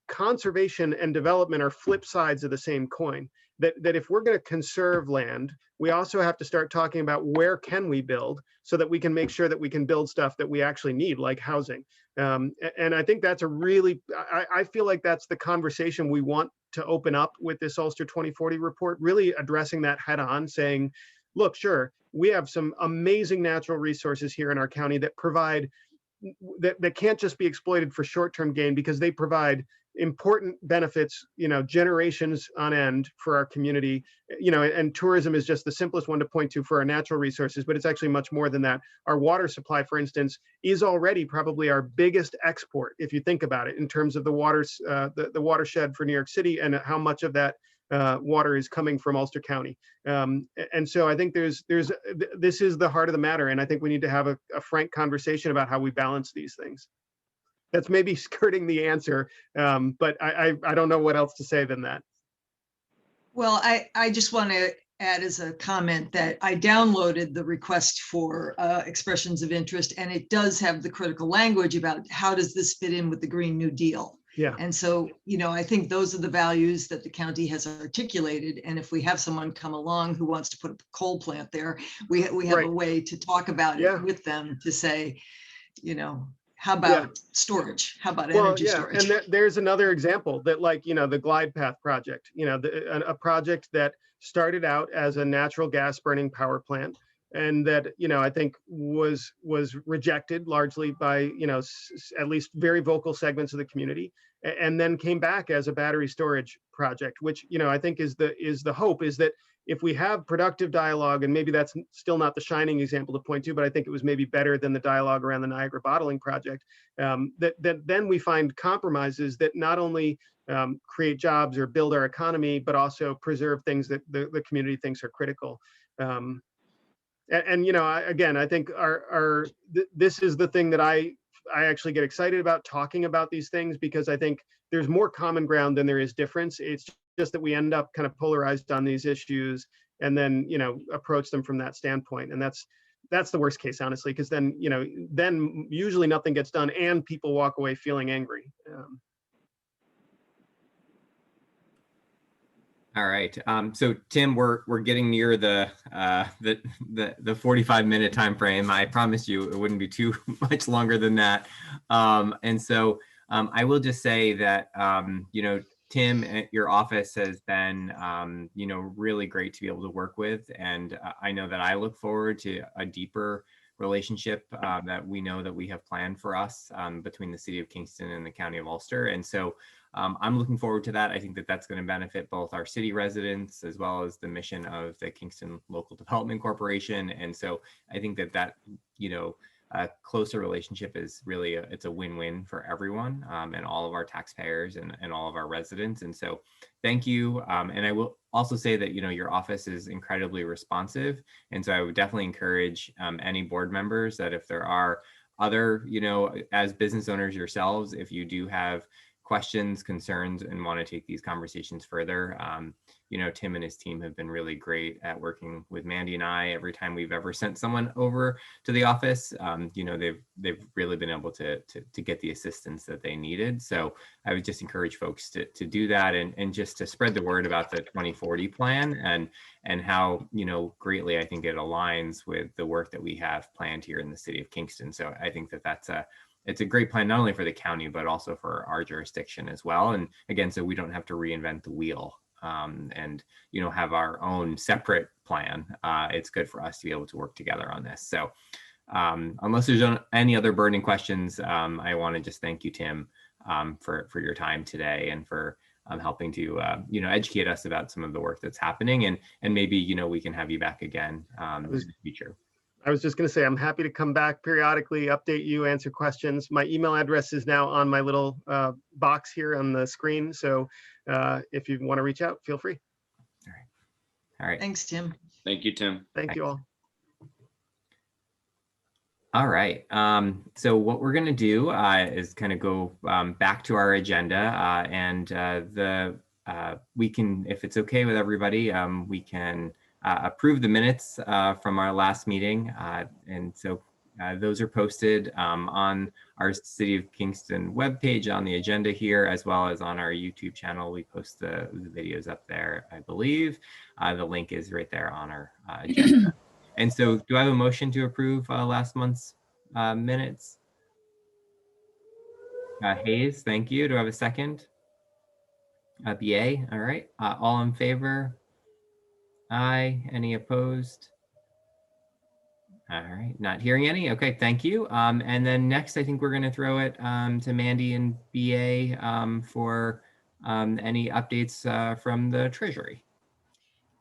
conservation and development are flip sides of the same coin. That if we're going to conserve land, we also have to start talking about where can we build so that we can make sure that we can build stuff that we actually need, like housing. And I think that's I feel like that's the conversation we want to open up with this Ulster 2040 report, really addressing that head on, saying, look, sure, we have some amazing natural resources here in our county that provide that can't just be exploited for short-term gain because they provide important benefits, generations on end for our community, and tourism is just the simplest one to point to for our natural resources, but it's actually much more than that. Our water supply, for instance, is already probably our biggest export, if you think about it, in terms of the watershed for New York City and how much of that water is coming from Ulster County. And so I think this is the heart of the matter. And I think we need to have a frank conversation about how we balance these things. that's maybe skirting the answer, but I don't know what else to say than that. Well, I just want to add as a comment that I downloaded the request for expressions of interest, and it does have the critical language about how does this fit in with the Green New Deal. Yeah. And so, I think those are the values that the county has articulated. And if we have someone come along who wants to put a coal plant there, we have Right. a way to talk about Yeah. it with them to say, how about storage? How about energy storage? And there's another example that, like, the Glide Path project, a project that started out as a natural gas burning power plant, and that, I think was rejected largely by, at least very vocal segments of the community, and then came back as a battery storage project, which, I think is the hope, is that if we have productive dialogue, and maybe that's still not the shining example to point to, but I think it was maybe better than the dialogue around the Niagara bottling project, that then we find compromises that not only create jobs or build our economy, but also preserve things that the community thinks are critical. Again, I think this is the thing that I actually get excited about talking about these things, because I think there's more common ground than there is difference. It's just that we end up kind of polarized on these issues, and then approach them from that standpoint, and that's the worst case, honestly, because then then usually nothing gets done and people walk away feeling angry. All right. So Tim, we're getting near the 45-minute time frame. I promised you it wouldn't be too much longer than that. And so I will just say that Tim, your office has been really great to be able to work with, and I know that I look forward to a deeper relationship that we know that we have planned for us between the city of Kingston and the county of Ulster. And so I'm looking forward to that. I think that that's going to benefit both our city residents as well as the mission of the Kingston Local Development Corporation. And so I think that a closer relationship is really it's a win-win for everyone, and all of our taxpayers and all of our residents. And so thank you. And I will also say that your office is incredibly responsive, and so I would definitely encourage any board members that if there are other as business owners yourselves, if you do have questions, concerns, and want to take these conversations further, Tim and his team have been really great at working with Mandy and I. Every time we've ever sent someone over to the office, they've really been able to get the assistance that they needed. So I would just encourage folks to do that, and just to spread the word about the 2040 plan and how greatly I think it aligns with the work that we have planned here in the city of Kingston. So I think that it's a great plan, not only for the county, but also for our jurisdiction as well. And again, so we don't have to reinvent the wheel and have our own separate plan. It's good for us to be able to work together on this. So unless there's any other burning questions, I want to just thank you, Tim, for your time today, and for helping to educate us about some of the work that's happening, and maybe we can have you back again in the future. I was just going to say, I'm happy to come back periodically, update you, answer questions. My email address is now on my little box here on the screen. So if you want to reach out, feel free. All right. Thanks, Tim. Thank you, Tim. Thank you all. All right. So what we're going to do is kind of go back to our agenda, and we can, if it's okay with everybody, we can approve the minutes from our last meeting. And so those are posted on our City of Kingston webpage on the agenda here, as well as on our YouTube channel. We post the videos up there, I believe. The link is right there on our agenda. And so do I have a motion to approve last month's minutes? Hayes, thank you. Do I have a second? BA, all right. All in favor? Aye. Any opposed? All right, not hearing any. Okay, thank you. And then next, I think we're going to throw it to Mandy and BA for any updates from the Treasury.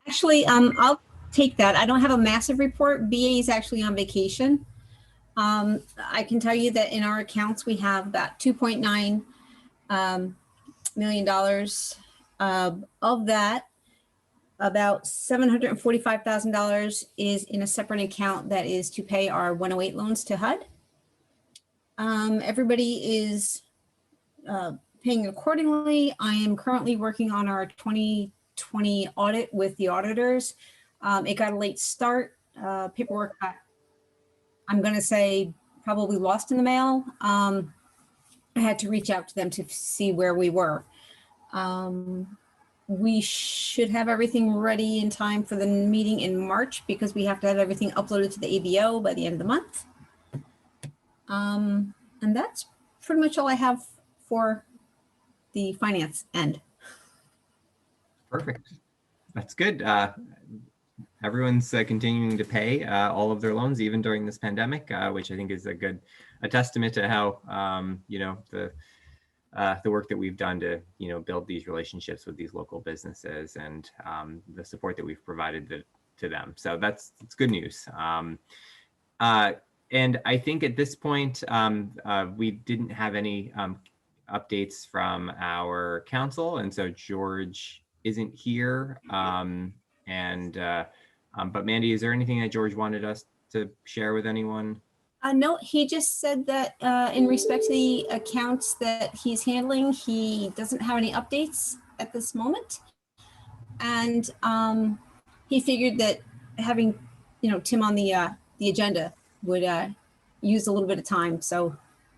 Actually, I'll take that. I don't have a massive report. BA is actually on vacation. I can tell you that in our accounts, we have about $2.9 million. Of that, about $745,000 is in a separate account that is to pay our 108 loans to HUD. Everybody is paying accordingly. I am currently working on our 2020 audit with the auditors. It got a late start. Paperwork got, I'm going to say, probably lost in the mail. I had to reach out to them to see where we were. We should have everything ready in time for the meeting in March because we have to have everything uploaded to the ABO by the end of the month. And that's pretty much all I have for the finance end. Perfect. That's good. Everyone's continuing to pay all of their loans, even during this pandemic, which I think is a testament to how, you know, the work that we've done to, you know, build these relationships with these local businesses and the support that we've provided to them. So it's good news. And I think at this point, we didn't have any updates from our council. And so George isn't here. But Mandy, is there anything that George wanted us to share with anyone? No, he just said that in respect to the accounts that he's handling, he doesn't have any updates at this moment. And he figured that having, you know, Tim on the agenda would use a little bit of time. So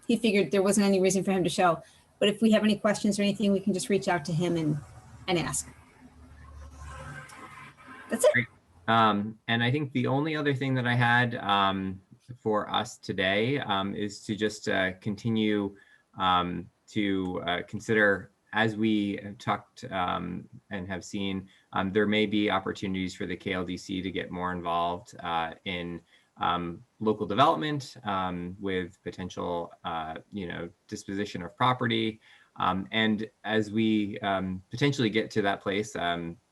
he figured there wasn't any reason for him to show. But if we have any questions or anything, we can just reach out to him and ask. That's it. Great. And I think the only other thing that I had for us today is to just continue to consider, as we have talked and have seen, there may be opportunities for the KLDC to get more involved in local development with potential, you know, disposition of property. And as we potentially get to that place,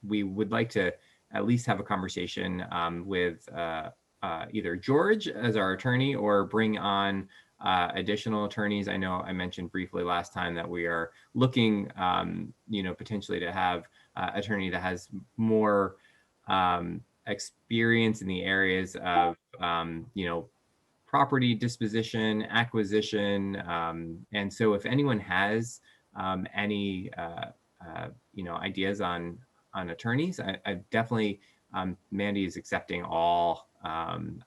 we would like to at least have a conversation with either George as our attorney or bring on additional attorneys. I know I mentioned briefly last time that we are looking, you know, potentially to have an attorney that has more experience in the areas of, you know, property disposition, acquisition. And so if anyone has any, you know, ideas on attorneys, I definitely, Mandy is accepting all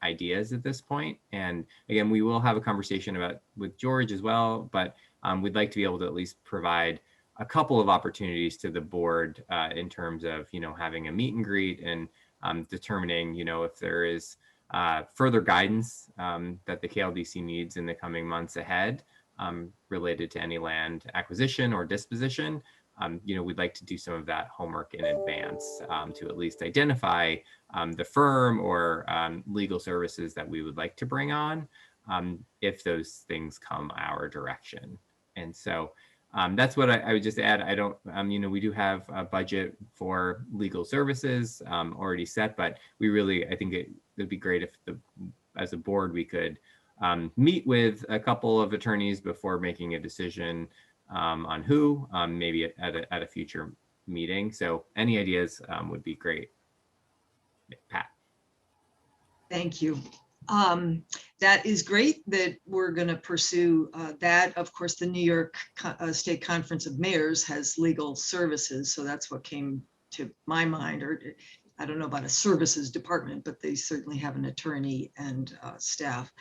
ideas at this point. And again, we will have a conversation with George as well, but we'd like to be able to at least provide a couple of opportunities to the board in terms of, you know, having a meet and greet and determining, you know, if there is further guidance that the KLDC needs in the coming months ahead related to any land acquisition or disposition. You know, we'd like to do some of that homework in advance to at least identify the firm or legal services that we would like to bring on if those things come our direction. And so that's what I would just add. I don't, you know, we do have a budget for legal services already set, but we really, I think it would be great if as a board, we could meet with a couple of attorneys before making a decision on who, maybe at a future meeting. So any ideas would be great. Pat. Thank you. That is great that we're going to pursue that. Of course, the New York State Conference of Mayors has legal services. So that's what came to my mind, or I don't know about a services department, but they certainly have an attorney and staff.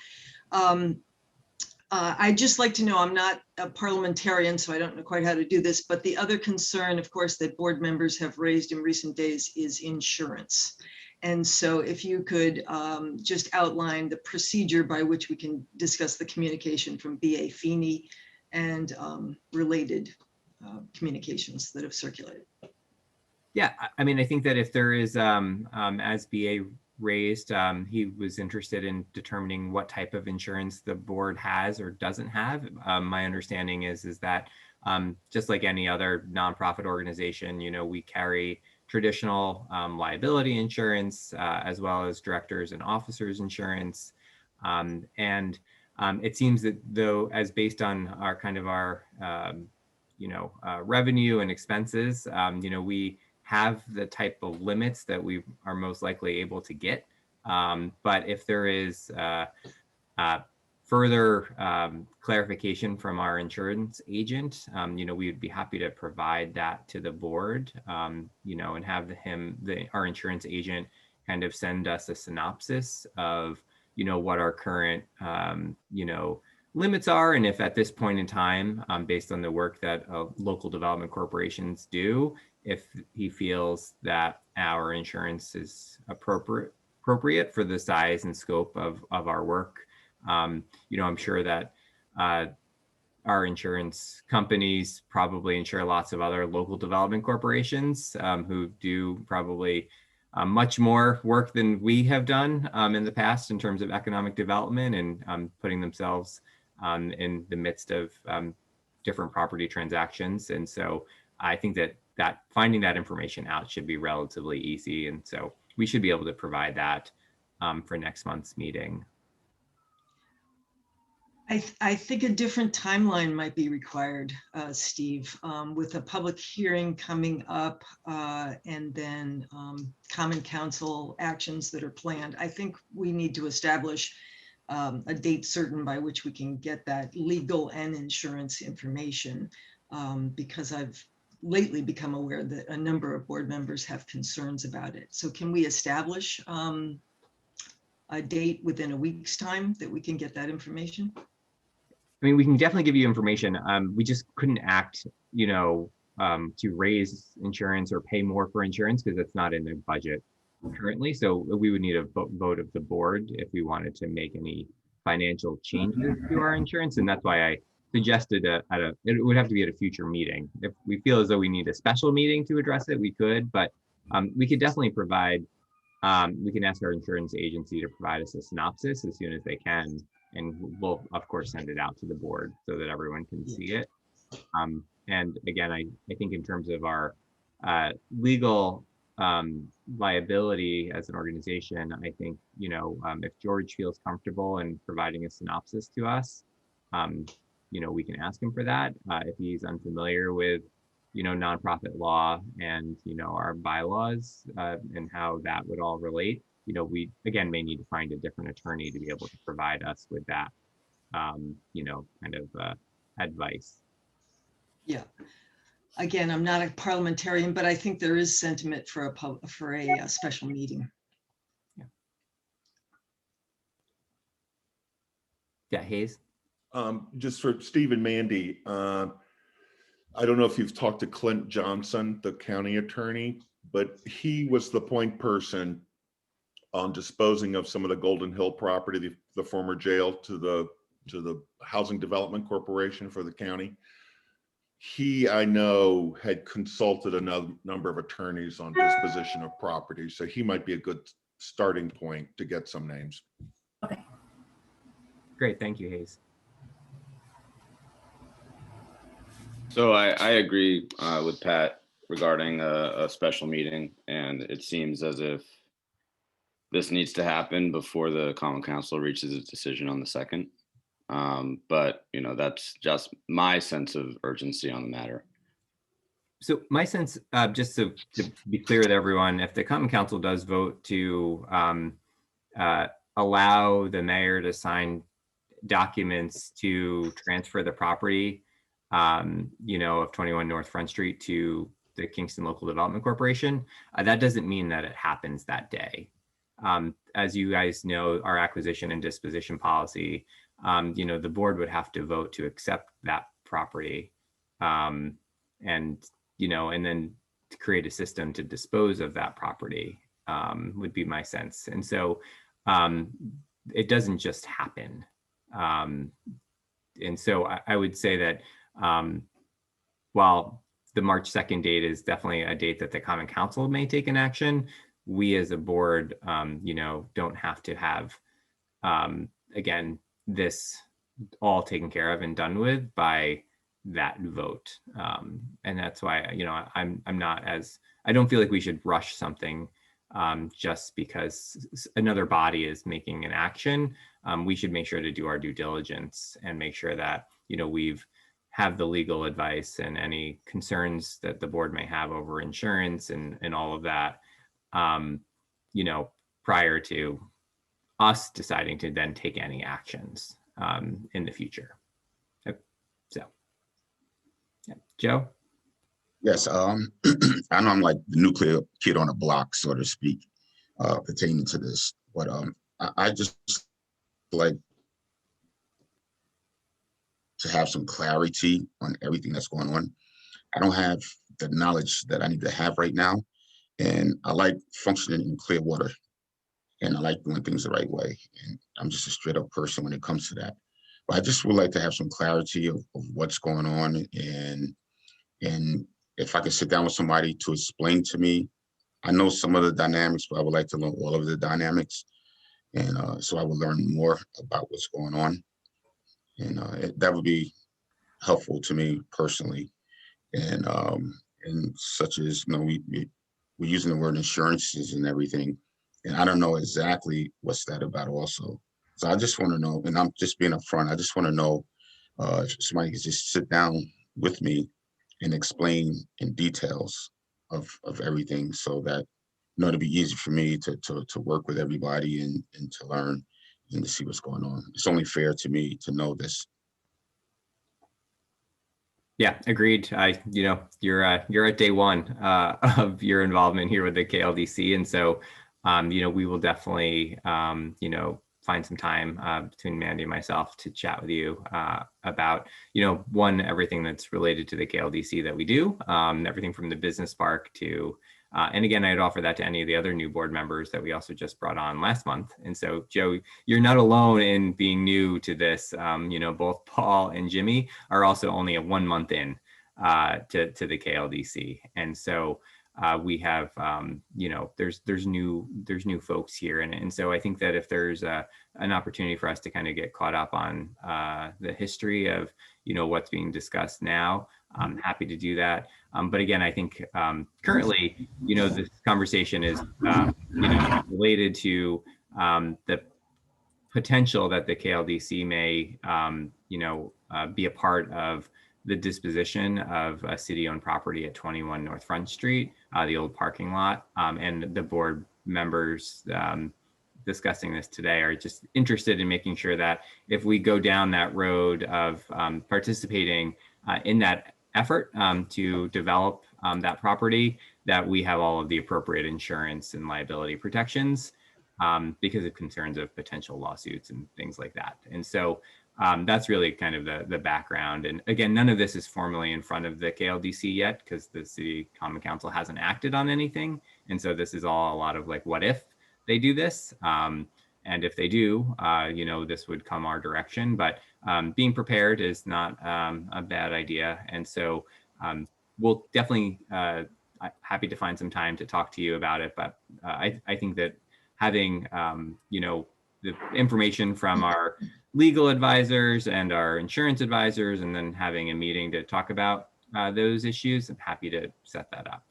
I'd just like to know, I'm not a parliamentarian, so I don't know quite how to do this, but the other concern, of course, that board members have raised in recent days is insurance. And so if you could just outline the procedure by which we can discuss the communication from BA Feeney and related communications that have circulated. Yeah, I mean, I think that if there is, as BA raised, he was interested in determining what type of insurance the board has or doesn't have. My understanding is that just like any other nonprofit organization, you know, we carry traditional liability insurance as well as directors and officers insurance. And it seems that though, as based on our kind of our, you know, revenue and expenses, you know, we have the type of limits that we are most likely able to get. But if there is further clarification from our insurance agent, we would be happy to provide that to the board, and have our insurance agent kind of send us a synopsis of, what our current, limits are. And if at this point in time, based on the work that local development corporations do, if he feels that our insurance is appropriate for the size and scope of our work, I'm sure that our insurance companies probably insure lots of other local development corporations who do probably much more work than we have done in the past in terms of economic development and putting themselves in the midst of different property transactions. And so I think that finding that information out should be relatively easy. And so we should be able to provide that for next month's meeting. I think a different timeline might be required, Steve, with a public hearing coming up and then common council actions that are planned. I think we need to establish a date certain by which we can get that legal and insurance information, because I've lately become aware that a number of board members have concerns about it. So can we establish a date within a week's time that we can get that information? I mean, we can definitely give you information. We just couldn't act, to raise insurance or pay more for insurance because it's not in the budget currently. So we would need a vote of the board if we wanted to make any financial changes to our insurance. And that's why I suggested it would have to be at a future meeting. If we feel as though we need a special meeting to address it, we could, but we could definitely provide, we can ask our insurance agency to provide us a synopsis as soon as they can. And we'll, of course, send it out to the board so that everyone can see it. And again, I think in terms of our legal liability as an organization, I think, if George feels comfortable in providing a synopsis to us, we can ask him for that. If he's unfamiliar with, nonprofit law and, our bylaws and how that would all relate, we again may need to find a different attorney to be able to provide us with that, kind of advice. Yeah. Again, I'm not a parliamentarian, but I think there is sentiment for a special meeting. Yeah, Hayes. Just for Steve and Mandy, I don't know if you've talked to Clint Johnson, the county attorney, but he was the point person on disposing of some of the Golden Hill property, the former jail, to the Housing Development Corporation for the county. He, I know, had consulted a number of attorneys on disposition of property, so he might be a good starting point to get some names. Okay. Great, thank you, Hayes. So I agree with Pat regarding a special meeting, and it seems as if this needs to happen before the Common Council reaches its decision on the 2nd. But, that's just my sense of urgency on the matter. So my sense, just to be clear with everyone, if the Common Council does vote to allow the mayor to sign documents to transfer the property, of 21 North Front Street to the Kingston Local Development Corporation, that doesn't mean that it happens that day. As you guys know, our acquisition and disposition policy, the board would have to vote to accept that property, and then to create a system to dispose of that property would be my sense. And so it doesn't just happen. And so I would say that while the March 2nd date is definitely a date that the Common Council may take an action, we as a board, don't have to have, again, this all taken care of and done with by that vote. And that's why, I don't feel like we should rush something just because another body is making an action. We should make sure to do our due diligence and make sure that, we've have the legal advice and any concerns that the board may have over insurance and all of that, prior to us deciding to then take any actions. in the future. So, yeah. Joe? Yes, I know I'm like the nuclear kid on the block, so to speak, pertaining to this, but I just like to have some clarity on everything that's going on. I don't have the knowledge that I need to have right now, and I like functioning in clear water, and I like doing things the right way, and I'm just a straight up person when it comes to that. But I just would like to have some clarity of what's going on, and if I could sit down with somebody to explain to me. I know some of the dynamics, but I would like to know all of the dynamics. And so I would learn more about what's going on. And that would be helpful to me personally. And such as, we're using the word insurances and everything. And I don't know exactly what's that about also. So I just want to know, and I'm just being upfront, I just want to know if somebody could just sit down with me and explain in details of everything, so that it'll be easy for me to work with everybody and to learn and to see what's going on. It's only fair to me to know this. Yeah, agreed. You're at day one of your involvement here with the KLDC, and so we will definitely find some time between Mandy and myself to chat with you about everything that's related to the KLDC that we do, everything from the business park to and again, I'd offer that to any of the other new board members that we also just brought on last month. And so, Joe, you're not alone in being new to this. Both Paul and Jimmy are also only 1 month in to the KLDC. And so we have, there's new folks here. And so I think that if there's an opportunity for us to kind of get caught up on the history of, what's being discussed now, I'm happy to do that. But again, I think currently, this conversation is, related to the potential that the KLDC may, be a part of the disposition of a city-owned property at 21 North Front Street, the old parking lot, and the board members discussing this today are just interested in making sure that if we go down that road of participating in that effort to develop that property, that we have all of the appropriate insurance and liability protections because of concerns of potential lawsuits and things like that. And so that's really kind of the background. And again, none of this is formally in front of the KLDC yet because the City Common Council hasn't acted on anything. And so this is all a lot of like, what if they do this? And if they do, this would come our direction. But being prepared is not a bad idea. And so we'll definitely happy to find some time to talk to you about it. But I think that having, the information from our legal advisors and our insurance advisors, and then having a meeting to talk about those issues, I'm happy to set that up.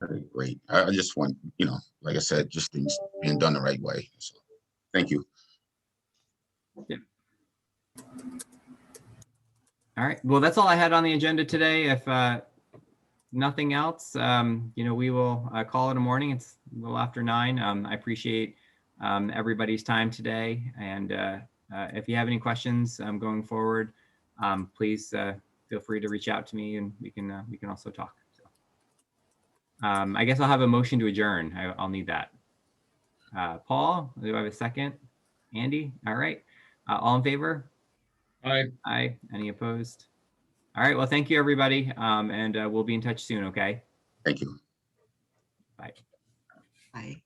Very great. I just want, like I said, just things being done the right way. So thank you. Yeah. All right. Well, that's all I had on the agenda today. If nothing else, we will call it a morning. It's a little after 9. I appreciate everybody's time today. And if you have any questions going forward, please feel free to reach out to me, and we can also talk. So, I guess I'll have a motion to adjourn. I'll need that. Paul, do I have a second? Andy? All right. All in favor? Aye. Aye. Any opposed? All right. Well, thank you, everybody. And we'll be in touch soon. Okay. Thank you. Bye. Bye.